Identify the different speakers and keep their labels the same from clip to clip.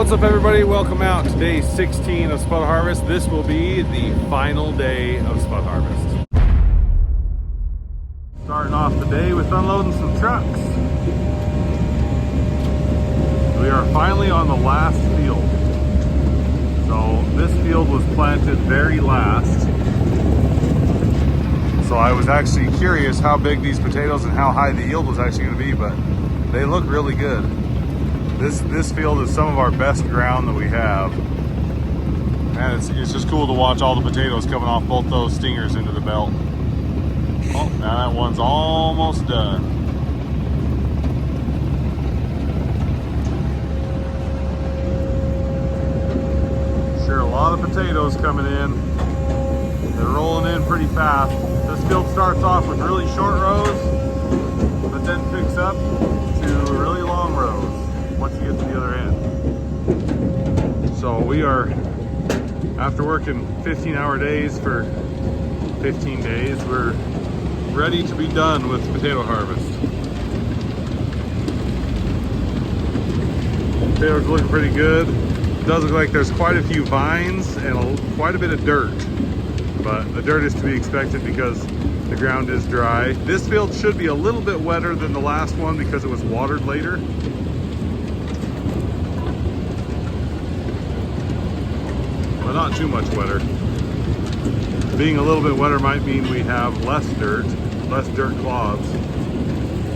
Speaker 1: What's up, everybody? Welcome out to day 16 of Spud Harvest. This will be the final day of Spud Harvest. Starting off the day with unloading some trucks. We are finally on the last field. So this field was planted very last. So I was actually curious how big these potatoes and how high the yield was actually going to be, but they look really good. This field is some of our best ground that we have. And it's just cool to watch all the potatoes coming off both those stingers into the belt. Oh, now that one's almost done. Sure, a lot of potatoes coming in. They're rolling in pretty fast. This field starts off with really short rows, but then picks up to really long rows once you get to the other end. So we are, after working 15-hour days for 15 days, we're ready to be done with potato harvest. Potatoes looking pretty good. It does look like there's quite a few vines and quite a bit of dirt, but the dirt is to be expected because the ground is dry. This field should be a little bit wetter than the last one because it was watered later. But not too much wetter. Being a little bit wetter might mean we have less dirt clods,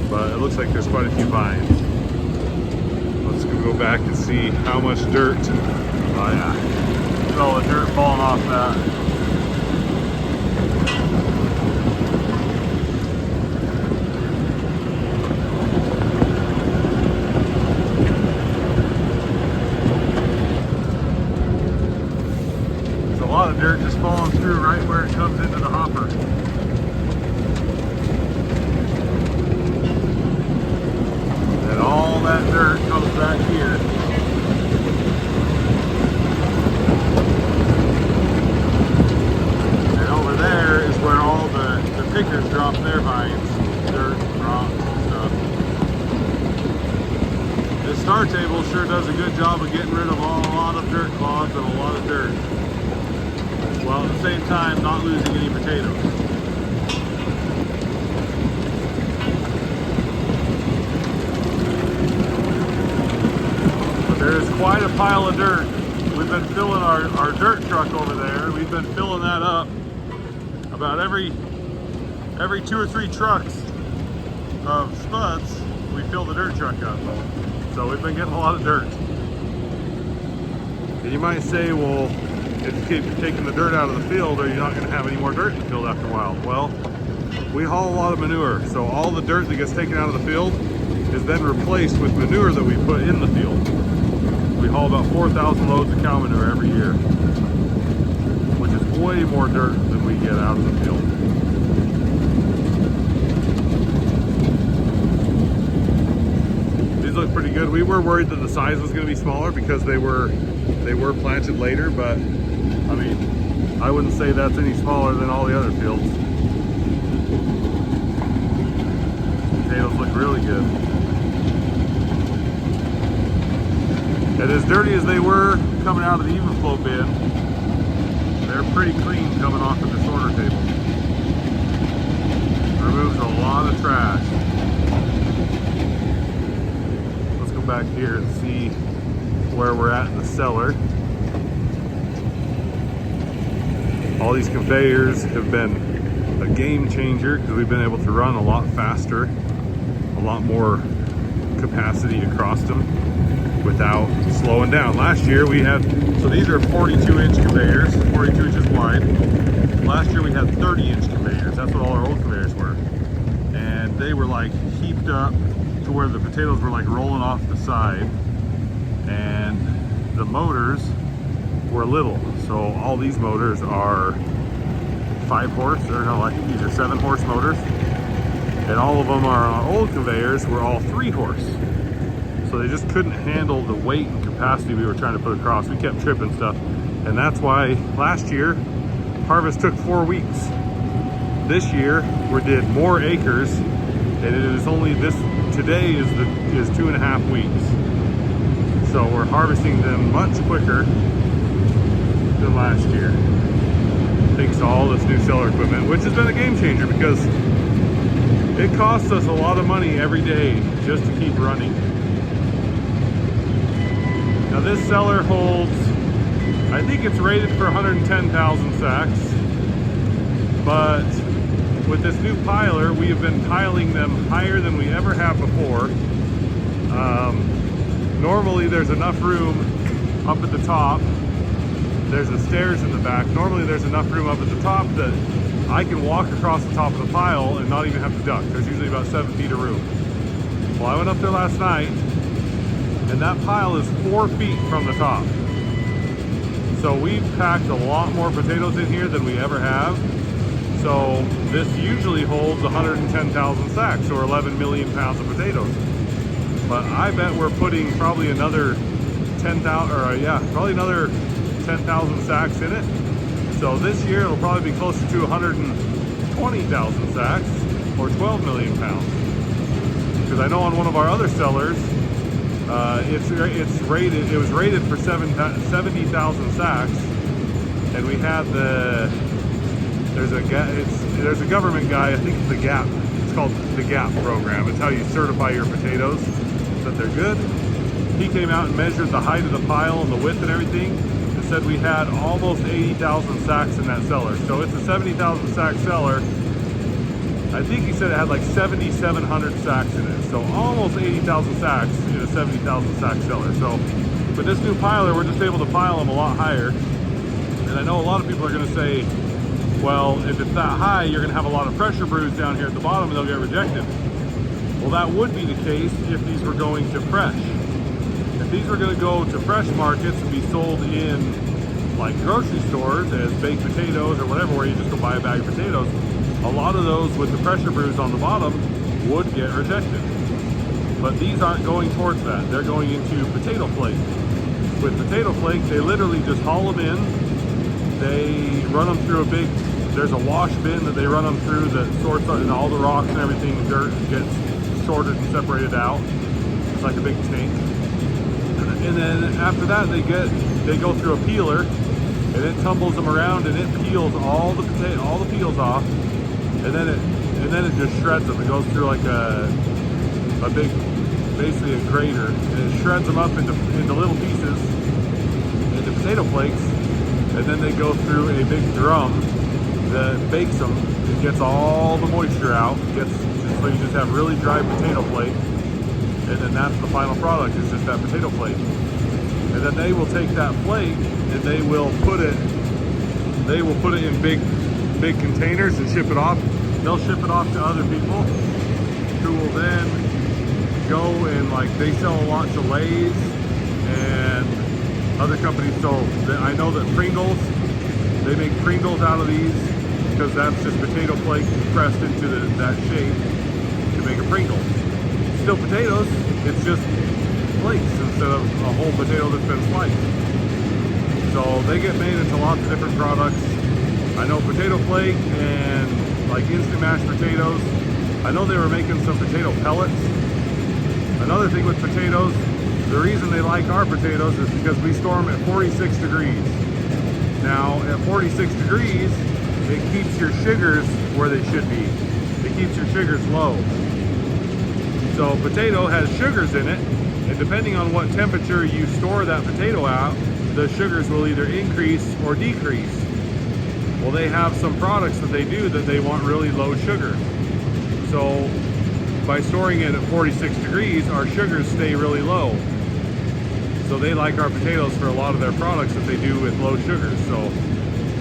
Speaker 1: but it looks like there's quite a few vines. Let's go back and see how much dirt. Oh yeah, look at all the dirt falling off that. There's a lot of dirt just falling through right where it comes into the hopper. And all that dirt comes back here. And over there is where all the pickers drop their vines, dirt, rocks, and stuff. This star table sure does a good job of getting rid of a lot of dirt clods and a lot of dirt, while at the same time not losing any potatoes. There's quite a pile of dirt. We've been filling our dirt truck over there. We've been filling that up about every 2 or 3 trucks of spuds. We fill the dirt truck up. So we've been getting a lot of dirt. And you might say, well, if you keep taking the dirt out of the field, are you not going to have any more dirt in the field after a while? Well, we haul a lot of manure. So all the dirt that gets taken out of the field is then replaced with manure that we put in the field. We haul about 4,000 loads of cow manure every year, which is way more dirt than we get out of the field. These look pretty good. We were worried that the size was going to be smaller because they were planted later, but I mean, I wouldn't say that's any smaller than all the other fields. Potatoes look really good. And as dirty as they were coming out of the even flow bin, they're pretty clean coming off of the sorter table. Removes a lot of trash. Let's go back here and see where we're at in the cellar. All these conveyors have been a game changer because we've been able to run a lot faster, a lot more capacity across them without slowing down. Last year we had, so these are 42-inch conveyors, 42 inches wide. Last year we had 30-inch conveyors. That's what all our old conveyors were. And they were like heaped up to where the potatoes were like rolling off the side. And the motors were little. So all these motors are 5 horse, or no, I think these are 7 horse motors. And all of them are on our old conveyors were all 3 horse. So they just couldn't handle the weight and capacity we were trying to put across. We kept tripping stuff. And that's why last year, harvest took 4 weeks. This year, we did more acres, and it is only this, today is 2.5 weeks. So we're harvesting them much quicker than last year. Thanks to all this new cellar equipment, which has been a game changer because it costs us a lot of money every day just to keep running. Now this cellar holds, I think it's rated for 110,000 sacks, but with this new piler, we have been piling them higher than we ever have before. Normally there's enough room up at the top. There's the stairs in the back. Normally there's enough room up at the top that I can walk across the top of the pile and not even have to duck. There's usually about 7 feet of room. Well, I went up there last night and that pile is 4 feet from the top. So we've packed a lot more potatoes in here than we ever have. So this usually holds 110,000 sacks or 11 million pounds of potatoes. But I bet we're putting probably another 10,000, probably another 10,000 sacks in it. So this year it'll probably be closer to 120,000 sacks or 12 million pounds. Because I know on one of our other cellars, it was rated for 70,000 sacks, and we had there's a government guy, I think it's the GAP. It's called the GAP program. It's how you certify your potatoes that they're good. He came out and measured the height of the pile and the width and everything, and said we had almost 80,000 sacks in that cellar. So it's a 70,000 sack cellar. I think he said it had like 7,700 sacks in it. So almost 80,000 sacks in a 70,000 sack cellar. So with this new piler, we're just able to pile them a lot higher. And I know a lot of people are gonna say, well, if it's that high, you're gonna have a lot of pressure brews down here at the bottom and they'll get rejected. Well, that would be the case if these were going to fresh. If these were gonna go to fresh markets and be sold in like grocery stores as baked potatoes or whatever, where you just go buy a bag of potatoes, a lot of those with the pressure brews on the bottom would get rejected. But these aren't going towards that. They're going into potato flake. With potato flake, they literally just haul them in. They run them through there's a wash bin that they run them through that sorts out, and all the rocks and everything, dirt gets sorted and separated out. It's like a big tank. And then after that, they go through a peeler, and it tumbles them around and it peels all the peels off. And then it just shreds them. It goes through like a big, basically a grater, and it shreds them up into little pieces, into potato flakes, and then they go through a big drum that bakes them. It gets all the moisture out. So you just have really dry potato flake, and then that's the final product. Is just that potato flake. And then they will take that flake and they will put it in big containers and ship it off. They'll ship it off to other people who will then go and, like, they sell a lot to Lay's and other companies. So I know that Pringles, they make Pringles out of these because that's just potato flake pressed into that shape to make a Pringle. Still potatoes, it's just flakes instead of a whole potato that's been sliced. So they get made into lots of different products. I know potato flake and like instant mashed potatoes. I know they were making some potato pellets. Another thing with potatoes, the reason they like our potatoes is because we store them at 46 degrees. Now at 46 degrees, it keeps your sugars where they should be. It keeps your sugars low. So potato has sugars in it, and depending on what temperature you store that potato at, the sugars will either increase or decrease. Well, they have some products that they do that they want really low sugar. So by storing it at 46 degrees, our sugars stay really low. So they like our potatoes for a lot of their products that they do with low sugars. So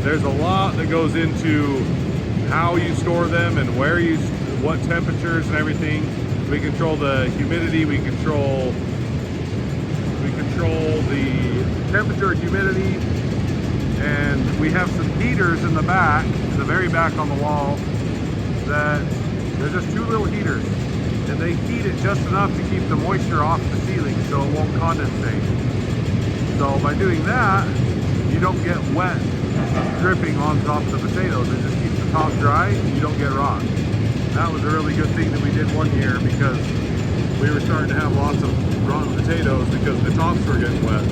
Speaker 1: there's a lot that goes into how you store them and what temperatures and everything. We control the humidity, we control the temperature, humidity, and we have some heaters in the back, in the very back on the wall, that they're just 2 little heaters, and they heat it just enough to keep the moisture off the ceiling so it won't condensate. So by doing that, you don't get wet dripping on top of the potatoes. It just keeps the top dry and you don't get rot. That was a really good thing that we did one year, because we were starting to have lots of rotten potatoes because the tops were getting wet.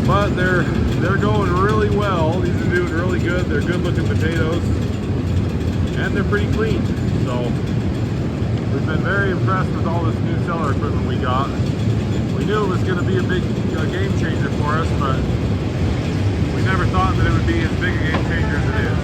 Speaker 1: But they're going really well. These are doing really good. They're good looking potatoes and they're pretty clean. So we've been very impressed with all this new cellar equipment we got. We knew it was going to be a big game changer for us, but we never thought that it would be as big a game changer as it is.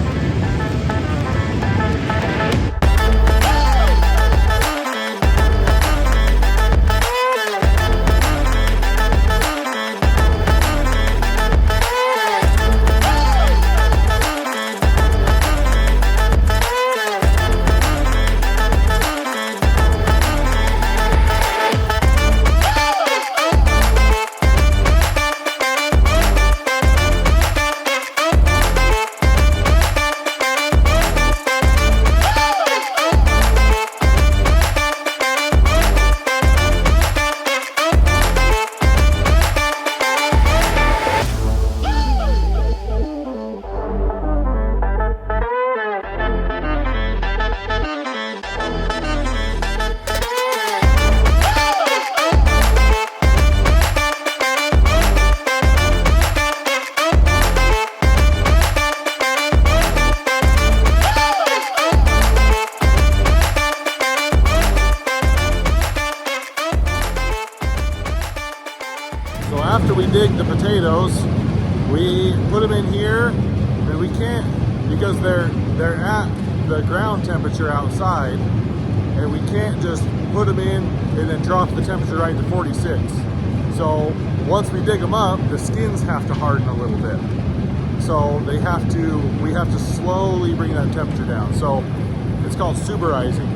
Speaker 1: So after we dig the potatoes, we put them in here, and we can't, because they're at the ground temperature outside, and we can't just put them in and then drop the temperature right to 46. So once we dig them up, the skins have to harden a little bit. So we have to slowly bring that temperature down. So it's called superizing.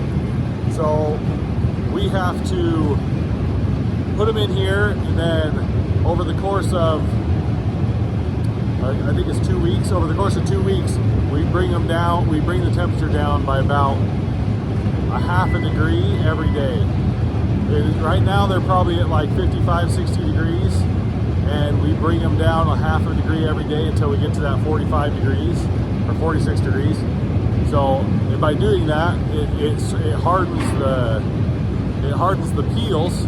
Speaker 1: So we have to put them in here, and then over the course of, I think it's 2 weeks, over the course of 2 weeks, we bring them down, we bring the temperature down by about a half a degree every day. Right now they're probably at like 55, 60 degrees, and we bring them down a half a degree every day until we get to that 45 degrees or 46 degrees. So by doing that, it hardens the peels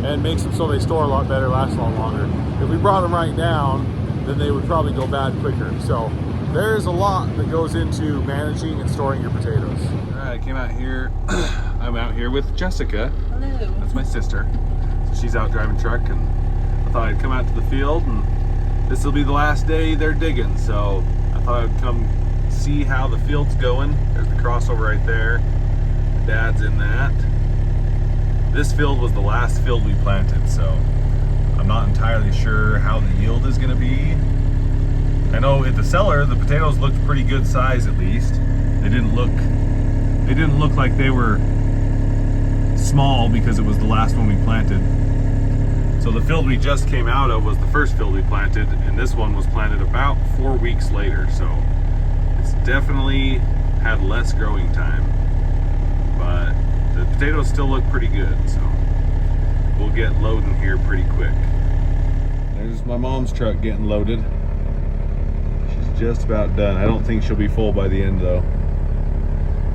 Speaker 1: and makes them so they store a lot better, last a lot longer. If we brought them right down, then they would probably go bad quicker. So there's a lot that goes into managing and storing your potatoes. All right, I came out here. I'm out here with Jessica.
Speaker 2: Hello.
Speaker 1: That's my sister. So she's out driving truck, and I thought I'd come out to the field, and this will be the last day they're digging. So I thought I'd come see how the field's going. There's the crossover right there. Dad's in that. This field was the last field we planted, so I'm not entirely sure how the yield is going to be. I know at the cellar, the potatoes looked pretty good size at least. They didn't look like they were small because it was the last one we planted. So the field we just came out of was the first field we planted, and this one was planted about 4 weeks later. So it's definitely had less growing time, but the potatoes still look pretty good, so we'll get loading here pretty quick. There's my mom's truck getting loaded. She's just about done. I don't think she'll be full by the end though.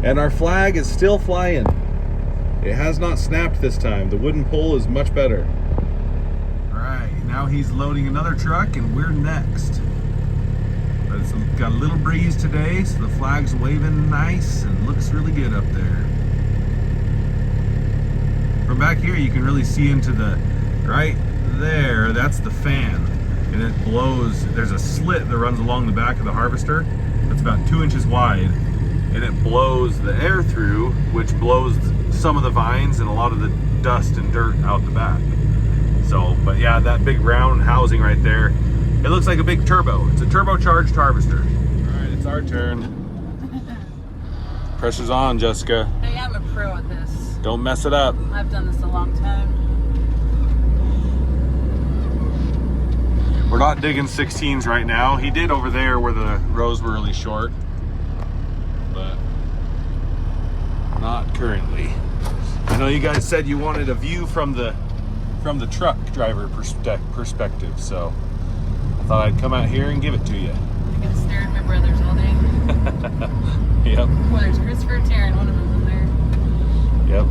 Speaker 1: And our flag is still flying. It has not snapped this time. The wooden pole is much better. All right, now he's loading another truck and we're next. But it's got a little breeze today, so the flag's waving nice and looks really good up there. From back here, you can really see into the, right there, that's the fan. And it blows, there's a slit that runs along the back of the harvester that's about 2 inches wide. And it blows the air through, which blows some of the vines and a lot of the dust and dirt out the back. So, but yeah, that big round housing right there, it looks like a big turbo. It's a turbocharged harvester. All right, it's our turn. Pressure's on, Jessica.
Speaker 2: Hey, I'm a pro at this.
Speaker 1: Don't mess it up.
Speaker 2: I've done this a long time.
Speaker 1: We're not digging 16s right now. He did over there where the rows were really short, but not currently. I know you guys said you wanted a view from the truck driver perspective, so I thought I'd come out here and give it to you.
Speaker 2: I get to stare at my brothers all day.
Speaker 1: Yep.
Speaker 2: Well, there's Christopher and Taryn, one of them's in there.
Speaker 1: Yep.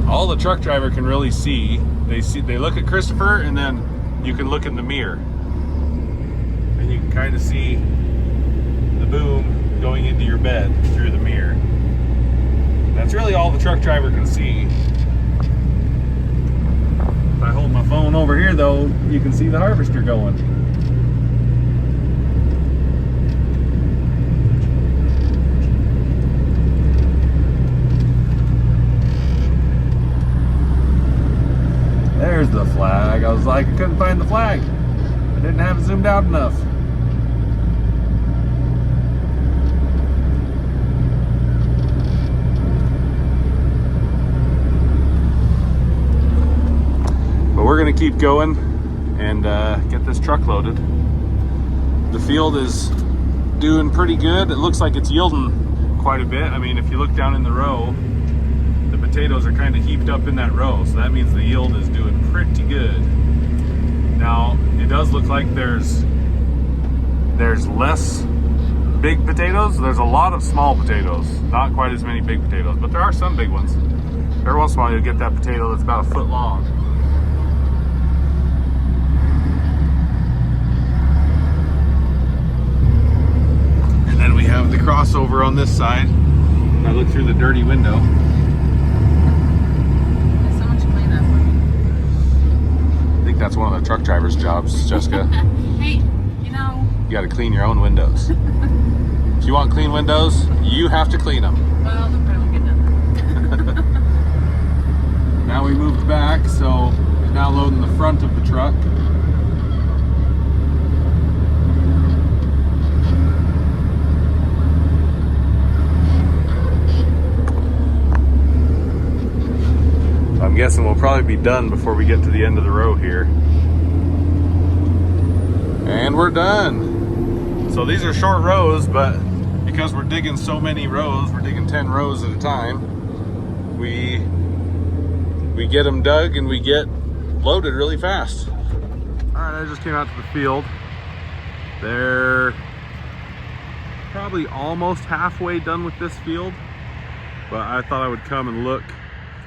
Speaker 1: All the truck driver can really see, they look at Christopher, and then you can look in the mirror. And you can kind of see the boom going into your bed through the mirror. That's really all the truck driver can see. If I hold my phone over here though, you can see the harvester going. There's the flag. I was like, I couldn't find the flag. I didn't have it zoomed out enough. But we're gonna keep going and get this truck loaded. The field is doing pretty good. It looks like it's yielding quite a bit. I mean, if you look down in the row, the potatoes are kind of heaped up in that row, so that means the yield is doing pretty good. Now, it does look like there's less big potatoes. There's a lot of small potatoes, not quite as many big potatoes, but there are some big ones. Every once in a while you'll get that potato that's about a foot long. And then we have the crossover on this side. I look through the dirty window. I think that's one of the truck driver's jobs, Jessica.
Speaker 2: Hey, you know.
Speaker 1: You gotta clean your own windows. If you want clean windows, you have to clean them.
Speaker 2: Well, they're probably good enough.
Speaker 1: Now we moved back, so he's now loading the front of the truck. I'm guessing we'll probably be done before we get to the end of the row here. And we're done. So these are short rows, but because we're digging so many rows, we're digging 10 rows at a time, we get them dug and we get loaded really fast. All right, I just came out to the field. They're probably almost halfway done with this field, but I thought I would come and look,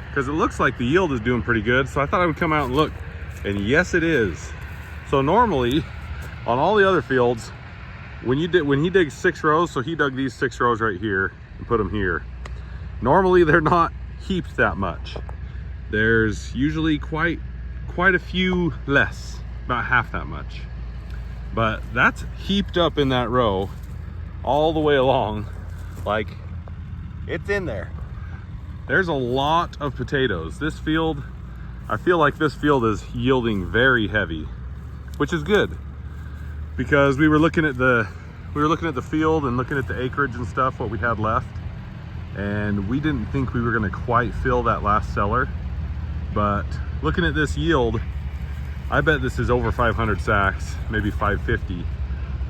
Speaker 1: because it looks like the yield is doing pretty good. So I thought I would come out and look, and yes, it is. So normally on all the other fields, when he digs 6 rows, so he dug these 6 rows right here and put them here. Normally they're not heaped that much. There's usually quite a few less, about half that much. But that's heaped up in that row all the way along, like it's in there. There's a lot of potatoes. This field, I feel like this field is yielding very heavy, which is good, because we were looking at the field and looking at the acreage and stuff, what we had left, and we didn't think we were going to quite fill that last cellar. But looking at this yield, I bet this is over 500 sacks, maybe 550.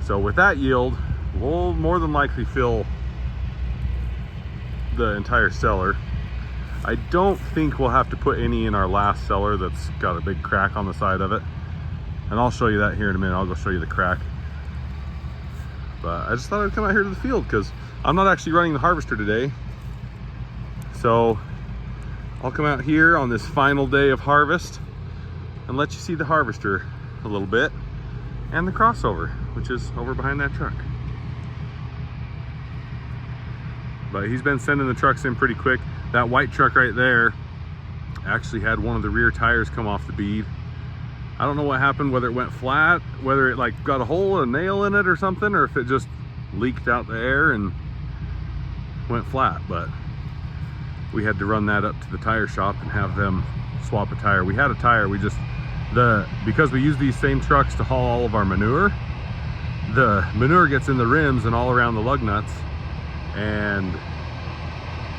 Speaker 1: So with that yield, we'll more than likely fill the entire cellar. I don't think we'll have to put any in our last cellar that's got a big crack on the side of it. And I'll show you that here in a minute. I'll go show you the crack. But I just thought I'd come out here to the field because I'm not actually running the harvester today. So I'll come out here on this final day of harvest and let you see the harvester a little bit and the crossover, which is over behind that truck. But he's been sending the trucks in pretty quick. That white truck right there actually had one of the rear tires come off the bead. I don't know what happened, whether it went flat, whether it like got a hole, a nail in it or something, or if it just leaked out the air and went flat. But we had to run that up to the tire shop and have them swap a tire. We had a tire, because we use these same trucks to haul all of our manure, the manure gets in the rims and all around the lug nuts, and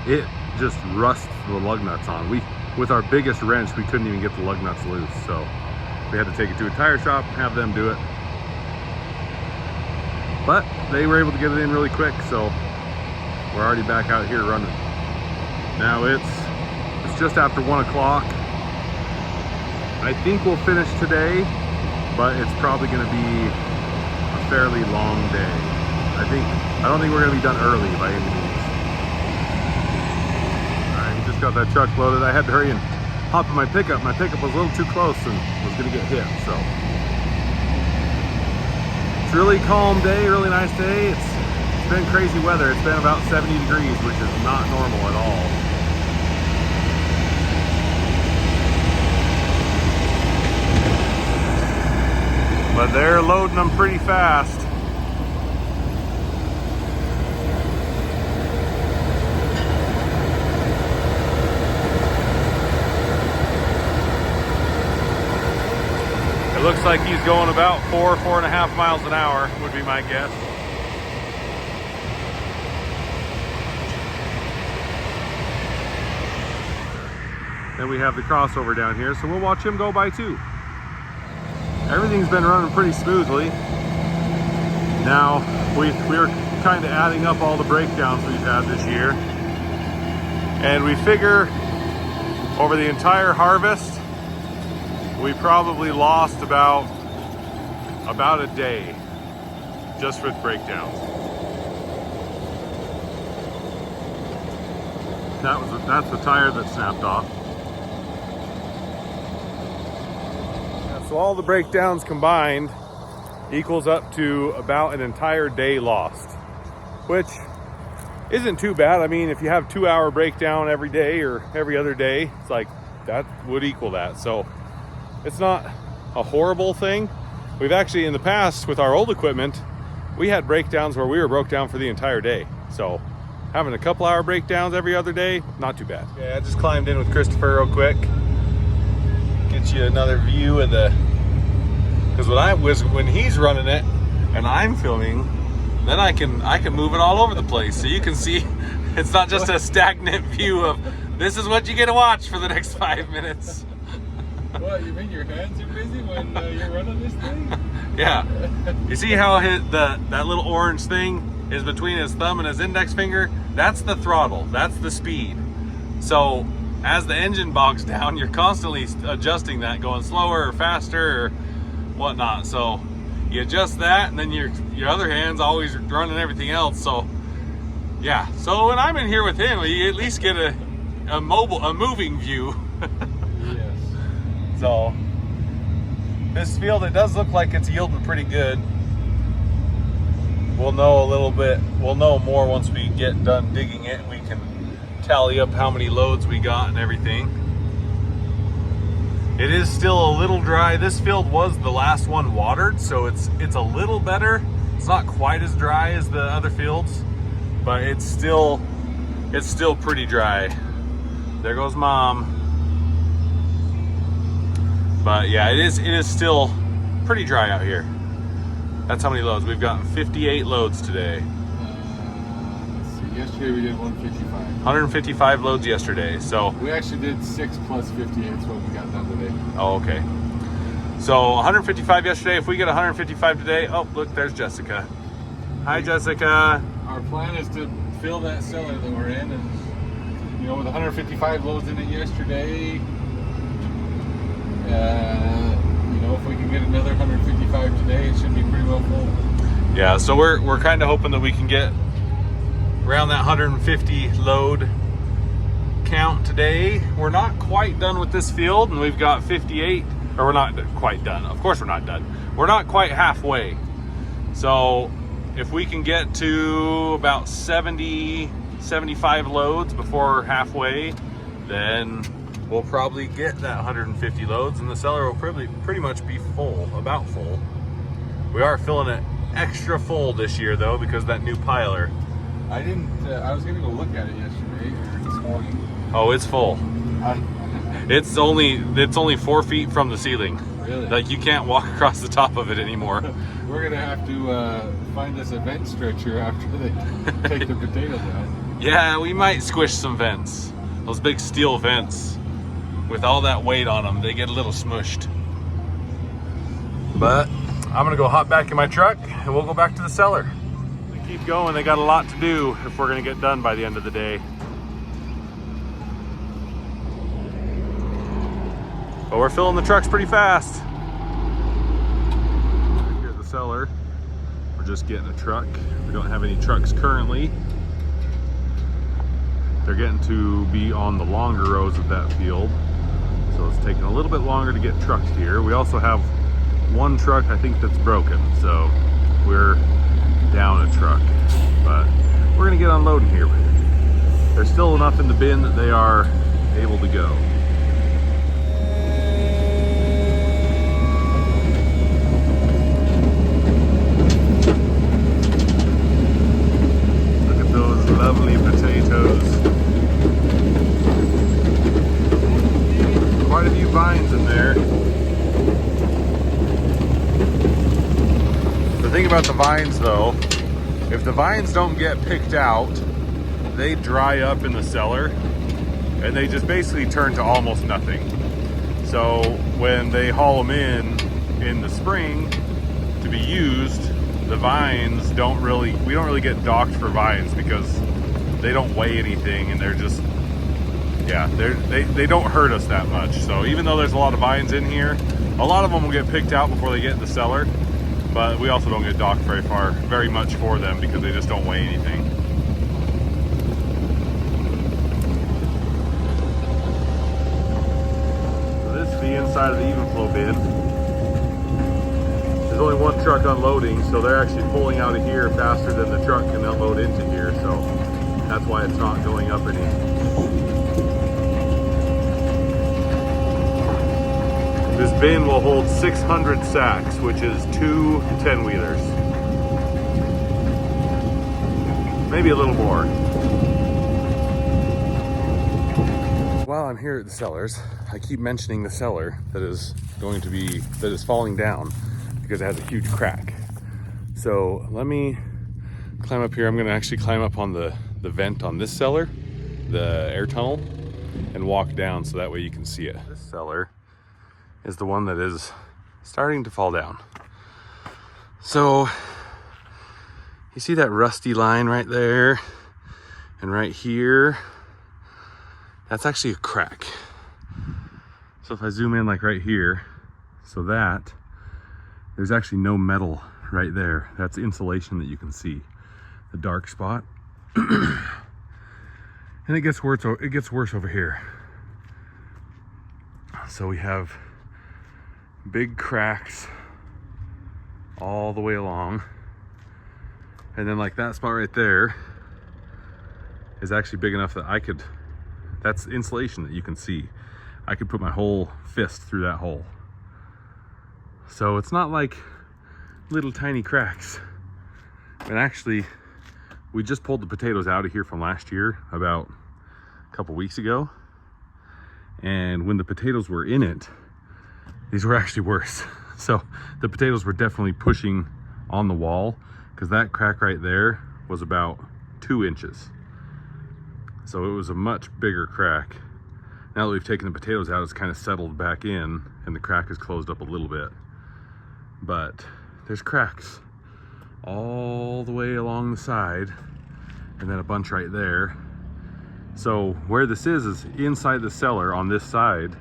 Speaker 1: it just rusts the lug nuts on. With our biggest wrench, we couldn't even get the lug nuts loose, so we had to take it to a tire shop and have them do it. But they were able to get it in really quick, so we're already back out here running. Now it's just after 1 o'clock. I think we'll finish today, but it's probably gonna be a fairly long day. I don't think we're gonna be done early by any means. All right, we just got that truck loaded. I had to hurry and hop in my pickup. My pickup was a little too close and was gonna get hit, so. It's a really calm day, really nice day. It's been crazy weather. It's been about 70 degrees, which is not normal at all. But they're loading them pretty fast. It looks like he's going about 4.5 miles an hour, would be my guess. Then we have the crossover down here, so we'll watch him go by too. Everything's been running pretty smoothly. Now, we were kind of adding up all the breakdowns we've had this year. And we figure over the entire harvest, we probably lost about a day just with breakdowns. That's the tire that snapped off. So all the breakdowns combined equals up to about an entire day lost, which isn't too bad. I mean, if you have 2-hour breakdown every day or every other day, it's like that would equal that. So it's not a horrible thing. We've actually in the past with our old equipment, we had breakdowns where we were broke down for the entire day. So having a couple hour breakdowns every other day, not too bad. Yeah, I just climbed in with Christopher real quick. Get you another view of the, because when he's running it and I'm filming, then I can move it all over the place, so you can see it's not just a stagnant view of this is what you get to watch for the next 5 minutes.
Speaker 3: What, you mean your hands are busy when you're running this thing?
Speaker 1: Yeah. You see how that little orange thing is between his thumb and his index finger? That's the throttle. That's the speed. So as the engine bogs down, you're constantly adjusting that, going slower or faster or whatnot. So you adjust that, and then your other hand's always running everything else. So yeah. So when I'm in here with him, you at least get a moving view.
Speaker 3: Yes.
Speaker 1: So this field, it does look like it's yielding pretty good. We'll know a little bit. We'll know more once we get done digging it. We can tally up how many loads we got and everything. It is still a little dry. This field was the last one watered, so it's a little better. It's not quite as dry as the other fields, but it's still pretty dry. There goes Mom. But yeah, it is still pretty dry out here. That's how many loads. We've gotten 58 loads today.
Speaker 3: Let's see. Yesterday we did 155.
Speaker 1: 155 loads yesterday. So
Speaker 3: we actually did 6 plus 58 is what we got done today.
Speaker 1: Oh, okay. So 155 yesterday. If we get 155 today, oh look, there's Jessica. Hi, Jessica.
Speaker 3: Our plan is to fill that cellar that we're in, and with 155 loads in it yesterday, if we can get another 155 today, it should be pretty well full.
Speaker 1: Yeah, so we're kind of hoping that we can get around that 150 load count today. We're not quite done with this field, and we've got 58, or we're not quite done. Of course we're not done. We're not quite halfway. So if we can get to about 70, 75 loads before halfway, then we'll probably get that 150 loads, and the cellar will pretty much be full, about full. We are filling it extra full this year though, because of that new piler.
Speaker 3: I was gonna go look at it yesterday or this morning.
Speaker 1: Oh, it's full. It's only 4 feet from the ceiling.
Speaker 3: Really?
Speaker 1: Like you can't walk across the top of it anymore.
Speaker 3: We're gonna have to find us a vent stretcher after they take the potatoes out.
Speaker 1: Yeah, we might squish some vents. Those big steel vents. With all that weight on them, they get a little smushed. But I'm gonna go hop back in my truck and we'll go back to the cellar. They keep going, they got a lot to do if we're gonna get done by the end of the day. But we're filling the trucks pretty fast. Here's the cellar. We're just getting a truck. We don't have any trucks currently. They're getting to be on the longer rows of that field. So it's taking a little bit longer to get trucks here. We also have one truck, I think, that's broken. So we're down a truck, but we're gonna get unloading here. There's still enough in the bin that they are able to go. Look at those lovely potatoes. Quite a few vines in there. The thing about the vines though, if the vines don't get picked out, they dry up in the cellar and they just basically turn to almost nothing. So when they haul them in the spring to be used, the vines we don't really get docked for vines because they don't weigh anything and they're just, yeah, they don't hurt us that much. So even though there's a lot of vines in here, a lot of them will get picked out before they get in the cellar, but we also don't get docked very much for them because they just don't weigh anything. So this is the inside of the even flow bin. There's only one truck unloading, so they're actually pulling out of here faster than the truck can unload into here, so that's why it's not going up any. This bin will hold 600 sacks, which is 2 10-wheelers. Maybe a little more. While I'm here at the cellars, I keep mentioning the cellar that is falling down because it has a huge crack. So let me climb up here. I'm gonna actually climb up on the vent on this cellar, the air tunnel, and walk down so that way you can see it. This cellar is the one that is starting to fall down. So you see that rusty line right there and right here? That's actually a crack. So if I zoom in like right here, so that there's actually no metal right there. That's insulation that you can see, the dark spot. And it gets worse over here. So we have big cracks all the way along, and then like that spot right there is actually big enough that that's insulation that you can see. I could put my whole fist through that hole. So it's not like little tiny cracks. And actually, we just pulled the potatoes out of here from last year about a couple weeks ago, and when the potatoes were in it, these were actually worse. So the potatoes were definitely pushing on the wall because that crack right there was about 2 inches. So it was a much bigger crack. Now that we've taken the potatoes out, it's kind of settled back in and the crack is closed up a little bit. But there's cracks all the way along the side and then a bunch right there. So where this is inside the cellar on this side,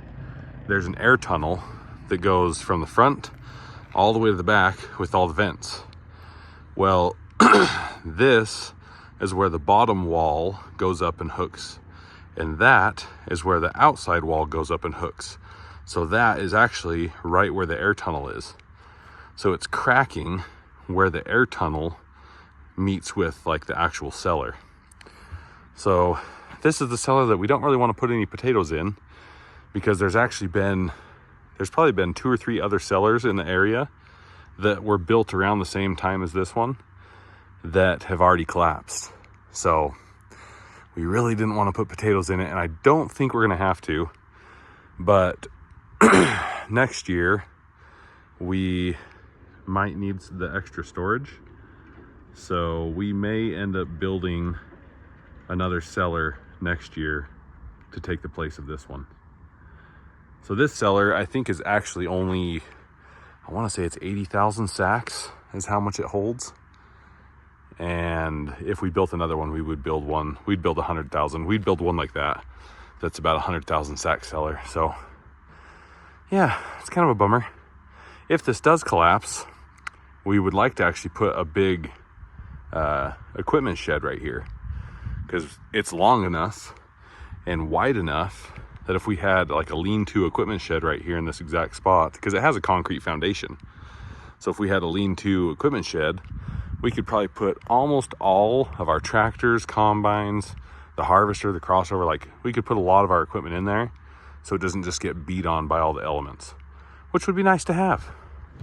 Speaker 1: there's an air tunnel that goes from the front all the way to the back with all the vents. Well, this is where the bottom wall goes up and hooks, and that is where the outside wall goes up and hooks. So that is actually right where the air tunnel is. So it's cracking where the air tunnel meets with like the actual cellar. So this is the cellar that we don't really want to put any potatoes in because there's probably been 2 or 3 other cellars in the area that were built around the same time as this one that have already collapsed. So we really didn't want to put potatoes in it, and I don't think we're gonna have to, but next year we might need the extra storage. So we may end up building another cellar next year to take the place of this one. So this cellar, I think, is actually only, I want to say it's 80,000 sacks is how much it holds. And if we built another one, we'd build 100,000. We'd build one like that. That's about 100,000 sack cellar. So yeah, it's kind of a bummer. If this does collapse, we would like to actually put a big equipment shed right here, because it's long enough and wide enough that if we had like a lean-to equipment shed right here in this exact spot, because it has a concrete foundation. So if we had a lean-to equipment shed, we could probably put almost all of our tractors, combines, the harvester, the crossover, like we could put a lot of our equipment in there so it doesn't just get beat on by all the elements, which would be nice to have.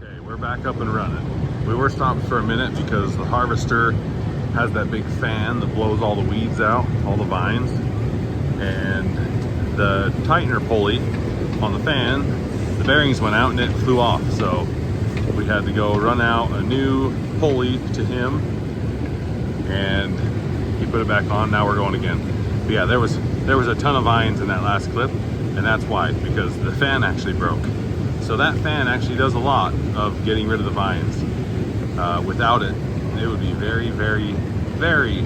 Speaker 1: Okay, we're back up and running. We were stopped for a minute because the harvester has that big fan that blows all the weeds out, all the vines, and the tightener pulley on the fan, the bearings went out and it flew off. So we had to go run out a new pulley to him, and he put it back on. Now we're going again. But yeah, there was a ton of vines in that last clip, and that's why, because the fan actually broke. So that fan actually does a lot of getting rid of the vines. Without it, it would be very, very, very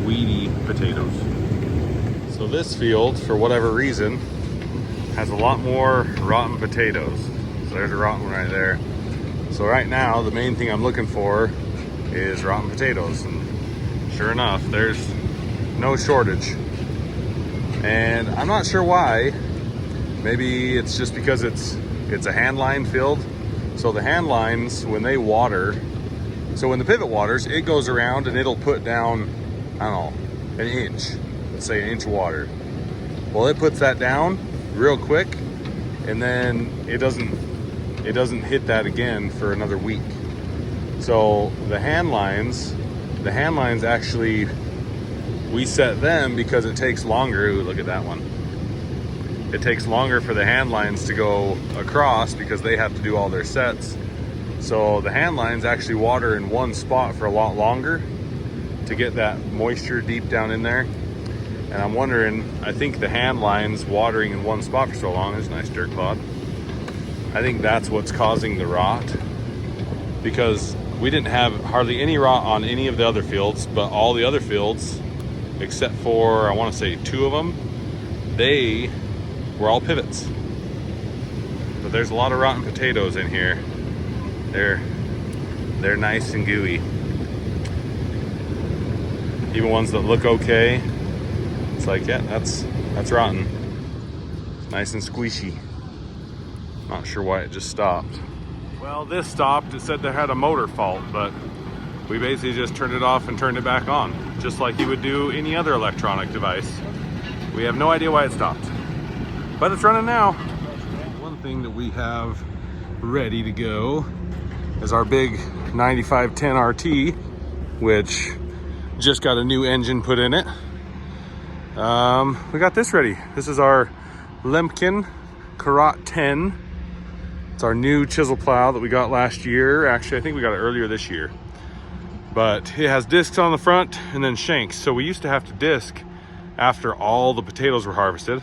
Speaker 1: weedy potatoes. So this field, for whatever reason, has a lot more rotten potatoes. So there's a rotten one right there. So right now, the main thing I'm looking for is rotten potatoes. And sure enough, there's no shortage. And I'm not sure why. Maybe it's just because it's a hand line field. So the hand lines, when they water, so when the pivot waters, it goes around and it'll put down, I don't know, an inch. Let's say an inch of water. Well, it puts that down real quick, and then it doesn't hit that again for another week. So the hand lines actually, we set them because it takes longer. Ooh, look at that one. It takes longer for the hand lines to go across because they have to do all their sets. So the hand lines actually water in one spot for a lot longer to get that moisture deep down in there. And I'm wondering, I think the hand lines watering in one spot for so long, there's a nice dirt clod. I think that's what's causing the rot, because we didn't have hardly any rot on any of the other fields, but all the other fields, except for, I want to say 2 of them, they were all pivots. But there's a lot of rotten potatoes in here. They're nice and gooey. Even ones that look okay, it's like, yeah, that's rotten. It's nice and squishy. Not sure why it just stopped. Well, this stopped. It said they had a motor fault, but we basically just turned it off and turned it back on, just like you would do any other electronic device. We have no idea why it stopped, but it's running now. One thing that we have ready to go is our big 9510 RT, which just got a new engine put in it. We got this ready. This is our Lemken Karat 10. It's our new chisel plow that we got last year. Actually, I think we got it earlier this year. But it has discs on the front and then shanks. So we used to have to disc after all the potatoes were harvested,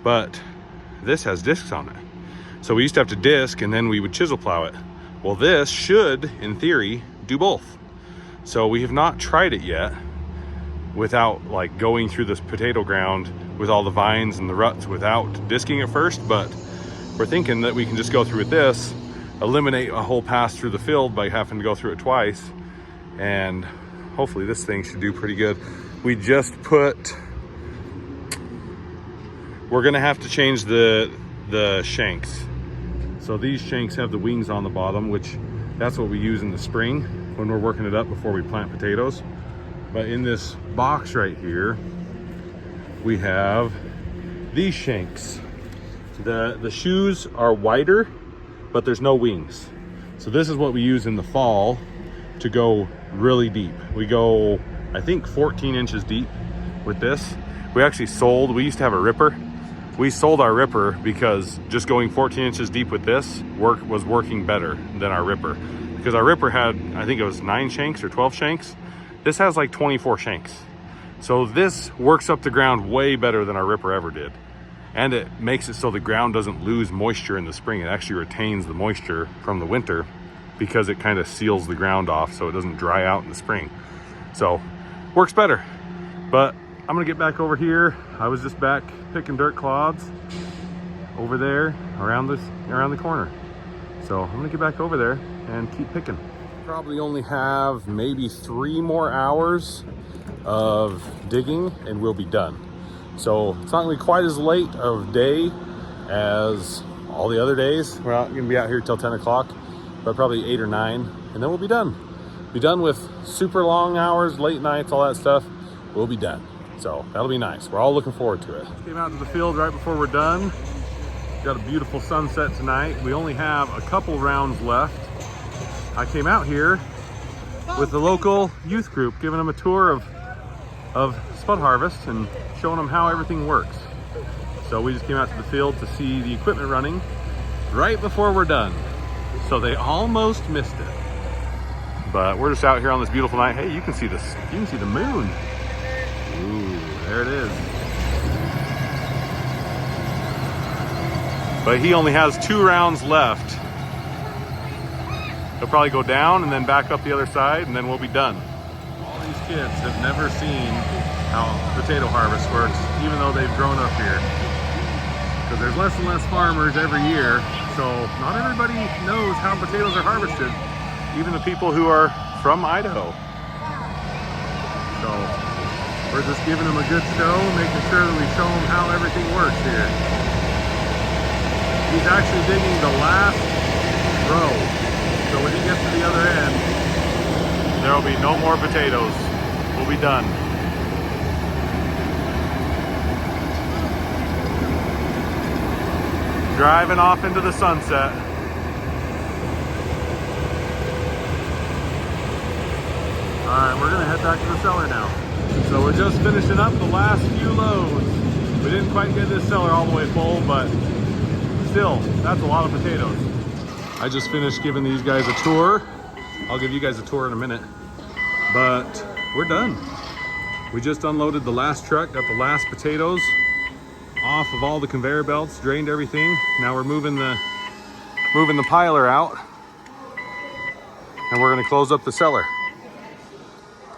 Speaker 1: but this has discs on it. So we used to have to disc and then we would chisel plow it. Well, this should, in theory, do both. So we have not tried it yet without like going through this potato ground with all the vines and the ruts without disking it first, but we're thinking that we can just go through with this, eliminate a whole pass through the field by having to go through it twice, and hopefully this thing should do pretty good. We just put, we're gonna have to change the shanks. So these shanks have the wings on the bottom, which that's what we use in the spring when we're working it up before we plant potatoes. But in this box right here, we have these shanks. The shoes are wider, but there's no wings. So this is what we use in the fall to go really deep. We go, I think 14 inches deep with this. We actually sold, we used to have a ripper. We sold our ripper because just going 14 inches deep with this was working better than our ripper. Because our ripper had, I think it was 9 shanks or 12 shanks. This has like 24 shanks. So this works up the ground way better than our ripper ever did. And it makes it so the ground doesn't lose moisture in the spring. It actually retains the moisture from the winter because it kind of seals the ground off so it doesn't dry out in the spring. So works better. But I'm gonna get back over here. I was just back picking dirt clods over there around the corner. So I'm gonna get back over there and keep picking. Probably only have maybe 3 more hours of digging and we'll be done. So it's not gonna be quite as late of day as all the other days. We're not gonna be out here till 10 o'clock, but probably 8 or 9, and then we'll be done. Be done with super long hours, late nights, all that stuff. We'll be done. So that'll be nice. We're all looking forward to it. Came out to the field right before we're done. Got a beautiful sunset tonight. We only have a couple rounds left. I came out here with the local youth group, giving them a tour of spud harvest and showing them how everything works. So we just came out to the field to see the equipment running right before we're done. So they almost missed it. But we're just out here on this beautiful night. Hey, you can see this. You can see the moon. Ooh, there it is. But he only has 2 rounds left. He'll probably go down and then back up the other side, and then we'll be done. All these kids have never seen how potato harvest works, even though they've grown up here. Because there's less and less farmers every year, so not everybody knows how potatoes are harvested, even the people who are from Idaho. So we're just giving them a good show, making sure that we show them how everything works here. He's actually digging the last row. So when he gets to the other end, there will be no more potatoes. We'll be done. Driving off into the sunset. All right, we're gonna head back to the cellar now. So we're just finishing up the last few loads. We didn't quite get this cellar all the way full, but still, that's a lot of potatoes. I just finished giving these guys a tour. I'll give you guys a tour in a minute, but we're done. We just unloaded the last truck, got the last potatoes off of all the conveyor belts, drained everything. Now we're moving the piler out, and we're gonna close up the cellar.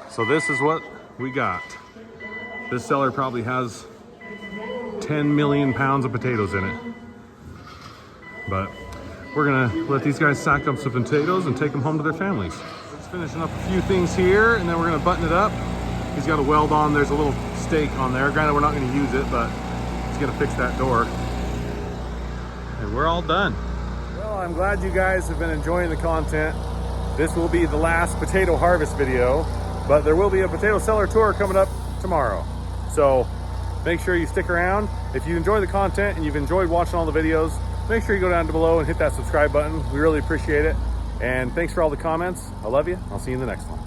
Speaker 1: So this is what we got. This cellar probably has 10 million pounds of potatoes in it. But we're gonna let these guys sack up some potatoes and take them home to their families. Just finishing up a few things here, and then we're gonna button it up. He's got a weld on, there's a little stake on there. Granted, we're not gonna use it, but he's gonna fix that door. And we're all done. Well, I'm glad you guys have been enjoying the content. This will be the last potato harvest video, but there will be a potato cellar tour coming up tomorrow. So make sure you stick around. If you enjoy the content and you've enjoyed watching all the videos, make sure you go down below and hit that subscribe button. We really appreciate it. And thanks for all the comments. I love you. I'll see you in the next one.